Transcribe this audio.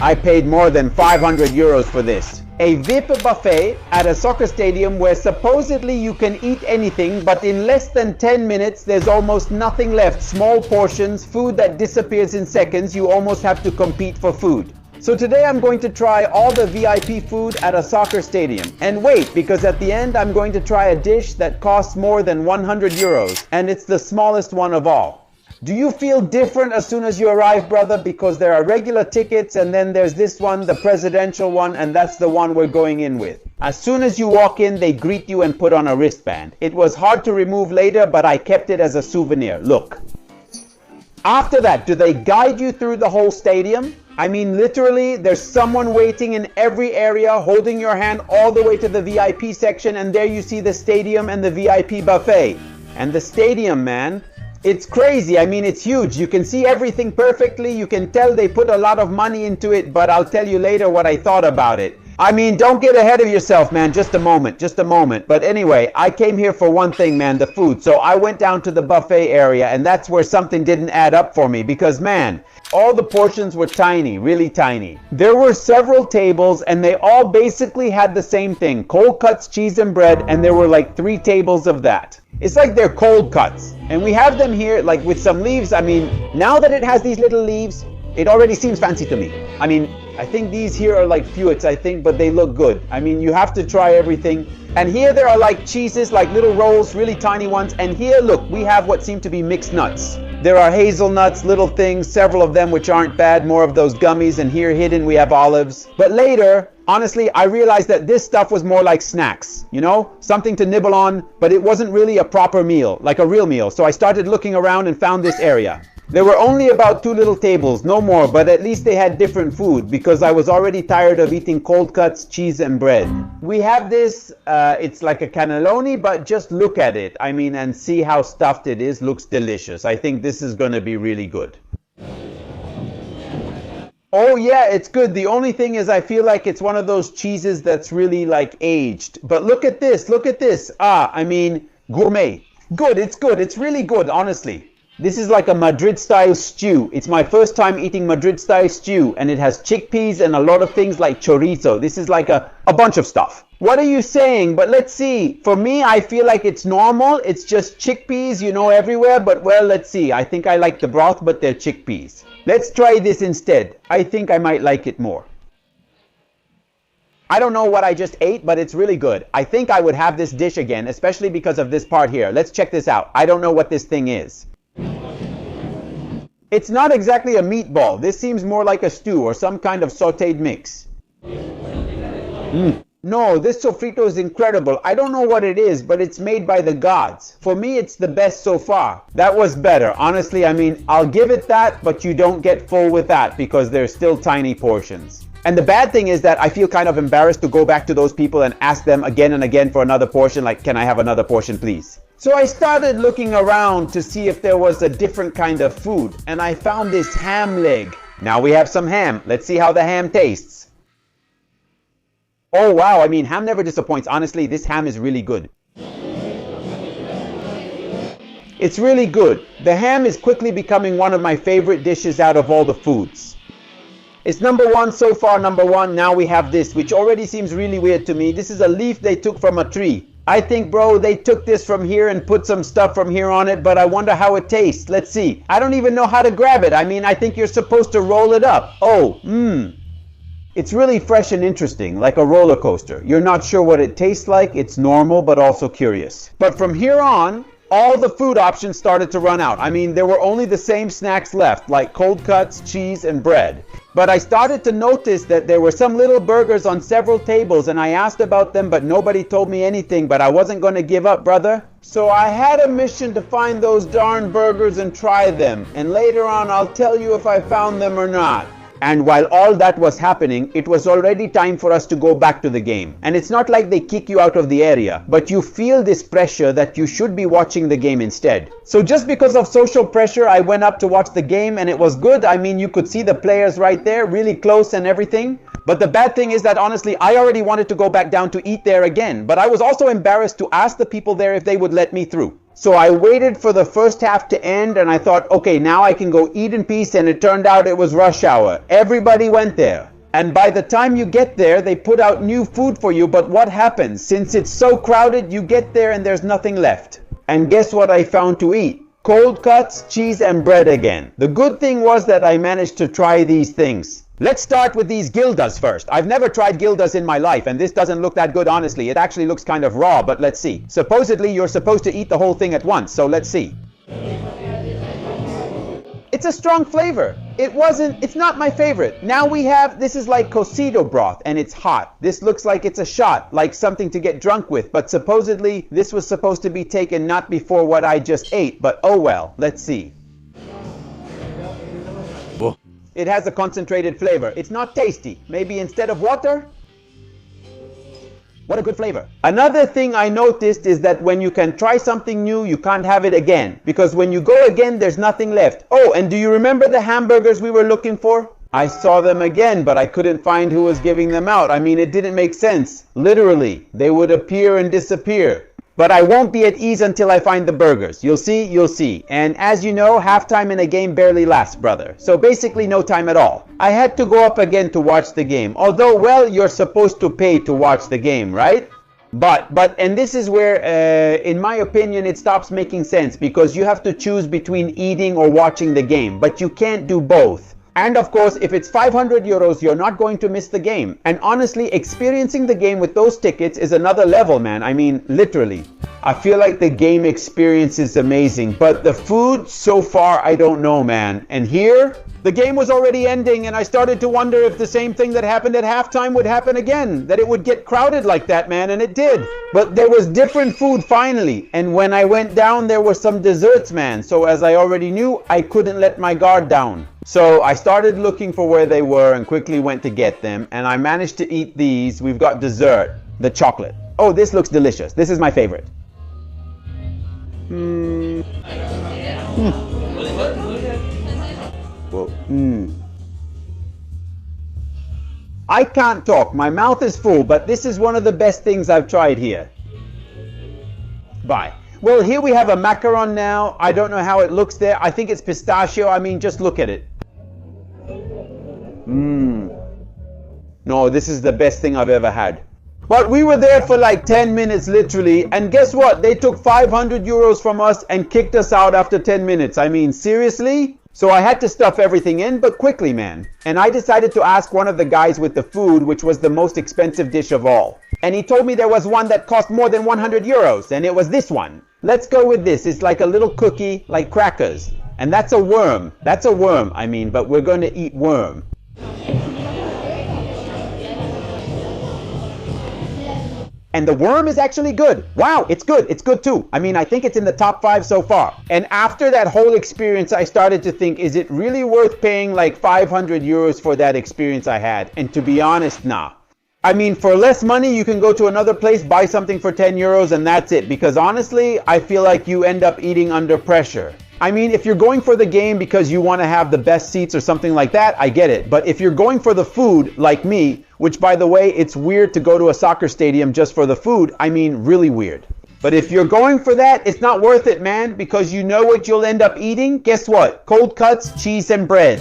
I paid more than 500 euros for this. A VIP buffet at a soccer stadium where supposedly you can eat anything, but in less than 10 minutes there's almost nothing left. Small portions, food that disappears in seconds. You almost have to compete for food. So today I'm going to try all the VIP food at a soccer stadium. And wait, because at the end I'm going to try a dish that costs more than 100 euros. And it's the smallest one of all. Do you feel different as soon as you arrive, brother? Because there are regular tickets and then there's this one, the presidential one, and that's the one we're going in with. As soon as you walk in, they greet you and put on a wristband. It was hard to remove later, but I kept it as a souvenir. Look. After that, do they guide you through the whole stadium? I mean, literally, there's someone waiting in every area, holding your hand all the way to the VIP section, and there you see the stadium and the VIP buffet. And the stadium, man, it's crazy. I mean, it's huge. You can see everything perfectly. You can tell they put a lot of money into it, but I'll tell you later what I thought about it. I mean, don't get ahead of yourself, man. Just a moment. But anyway, I came here for one thing, man, the food. So I went down to the buffet area, and that's where something didn't add up for me because, man, all the portions were tiny, really tiny. There were several tables, and they all basically had the same thing. Cold cuts, cheese, and bread, and there were like 3 tables of that. It's like they're cold cuts. And we have them here, like with some leaves. I mean, now that it has these little leaves, it already seems fancy to me. I mean, I think these here are like feuds, I think, but they look good. I mean, you have to try everything. And here there are like cheeses, like little rolls, really tiny ones. And here, look, we have what seem to be mixed nuts. There are hazelnuts, little things, several of them which aren't bad, more of those gummies. And here hidden we have olives. But later, honestly, I realized that this stuff was more like snacks, you know, something to nibble on, but it wasn't really a proper meal, like a real meal. So I started looking around and found this area. There were only about 2 little tables, no more, but at least they had different food because I was already tired of eating cold cuts, cheese, and bread. We have this, it's like a cannelloni, but just look at it. I mean, and see how stuffed it is. Looks delicious. I think this is going to be really good. Oh yeah, it's good. The only thing is I feel like it's one of those cheeses that's really like aged. But look at this, look at this. I mean, gourmet. Good, it's good. It's really good, honestly. This is like a Madrid-style stew. It's my first time eating Madrid-style stew, and it has chickpeas and a lot of things like chorizo. This is like a bunch of stuff. What are you saying? But let's see. For me, I feel like it's normal. It's just chickpeas, you know, everywhere. But well, let's see. I think I like the broth, but they're chickpeas. Let's try this instead. I think I might like it more. I don't know what I just ate, but it's really good. I think I would have this dish again, especially because of this part here. Let's check this out. I don't know what this thing is. It's not exactly a meatball. This seems more like a stew or some kind of sautéed mix. No, this sofrito is incredible. I don't know what it is, but it's made by the gods. For me, it's the best so far. That was better. Honestly, I mean, I'll give it that, but you don't get full with that because they're still tiny portions. And the bad thing is that I feel kind of embarrassed to go back to those people and ask them again and again for another portion, like, can I have another portion, please? So I started looking around to see if there was a different kind of food, and I found this ham leg. Now we have some ham. Let's see how the ham tastes. Oh wow, I mean, ham never disappoints. Honestly, this ham is really good. It's really good. The ham is quickly becoming one of my favorite dishes out of all the foods. It's number 1 so far, number 1. Now we have this, which already seems really weird to me. This is a leaf they took from a tree. I think, bro, they took this from here and put some stuff from here on it, but I wonder how it tastes. Let's see. I don't even know how to grab it. I mean, I think you're supposed to roll it up. Oh, It's really fresh and interesting, like a roller coaster. You're not sure what it tastes like. It's normal, but also curious. But from here on, all the food options started to run out. I mean, there were only the same snacks left, like cold cuts, cheese, and bread. But I started to notice that there were some little burgers on several tables, and I asked about them, but nobody told me anything. But I wasn't going to give up, brother. So I had a mission to find those darn burgers and try them. And later on, I'll tell you if I found them or not. And while all that was happening, it was already time for us to go back to the game. And it's not like they kick you out of the area, but you feel this pressure that you should be watching the game instead. So just because of social pressure, I went up to watch the game, and it was good. I mean, you could see the players right there, really close and everything. But the bad thing is that honestly, I already wanted to go back down to eat there again. But I was also embarrassed to ask the people there if they would let me through. So I waited for the first half to end and I thought, okay, now I can go eat in peace, and it turned out it was rush hour. Everybody went there. And by the time you get there, they put out new food for you, but what happens? Since it's so crowded, you get there and there's nothing left. And guess what I found to eat? Cold cuts, cheese and bread again. The good thing was that I managed to try these things. Let's start with these gildas first. I've never tried gildas in my life, and this doesn't look that good, honestly. It actually looks kind of raw, but let's see. Supposedly, you're supposed to eat the whole thing at once, so let's see. It's a strong flavor. It's not my favorite. Now we have, this is like cocido broth, and it's hot. This looks like it's a shot, like something to get drunk with, but supposedly, this was supposed to be taken not before what I just ate, but oh well, let's see. It has a concentrated flavor. It's not tasty. Maybe instead of water? What a good flavor. Another thing I noticed is that when you can try something new, you can't have it again. Because when you go again, there's nothing left. Oh, and do you remember the hamburgers we were looking for? I saw them again, but I couldn't find who was giving them out. I mean, it didn't make sense. Literally, they would appear and disappear. But I won't be at ease until I find the burgers. You'll see, you'll see. And as you know, halftime in a game barely lasts, brother. So basically no time at all. I had to go up again to watch the game. Although, well, you're supposed to pay to watch the game, right? And this is where, in my opinion, it stops making sense, because you have to choose between eating or watching the game. But you can't do both. And of course, if it's 500 euros, you're not going to miss the game. And honestly, experiencing the game with those tickets is another level, man. I mean, literally. I feel like the game experience is amazing, but the food so far, I don't know, man. And here, the game was already ending, and I started to wonder if the same thing that happened at halftime would happen again, that it would get crowded like that, man, and it did. But there was different food finally, and when I went down, there were some desserts, man. So as I already knew, I couldn't let my guard down. So I started looking for where they were and quickly went to get them, and I managed to eat these. We've got dessert, the chocolate. Oh, this looks delicious. This is my favorite. I can't talk. My mouth is full, but this is one of the best things I've tried here. Bye. Well, here we have a macaron now. I don't know how it looks there. I think it's pistachio. I mean, just look at it. No, this is the best thing I've ever had. But we were there for like 10 minutes literally, and guess what? They took 500 euros from us and kicked us out after 10 minutes. I mean, seriously? So I had to stuff everything in, but quickly, man. And I decided to ask one of the guys with the food, which was the most expensive dish of all. And he told me there was one that cost more than 100 euros, and it was this one. Let's go with this. It's like a little cookie, like crackers. And that's a worm. That's a worm, I mean, but we're going to eat worm. And the worm is actually good. Wow, it's good. It's good too. I mean, I think it's in the top 5 so far. And after that whole experience, I started to think, is it really worth paying like 500 euros for that experience I had? And to be honest, nah. I mean, for less money, you can go to another place, buy something for 10 euros, and that's it. Because honestly, I feel like you end up eating under pressure. I mean, if you're going for the game because you want to have the best seats or something like that, I get it. But if you're going for the food, like me, which by the way, it's weird to go to a soccer stadium just for the food. I mean, really weird. But if you're going for that, it's not worth it, man, because you know what you'll end up eating? Guess what? Cold cuts, cheese, and bread.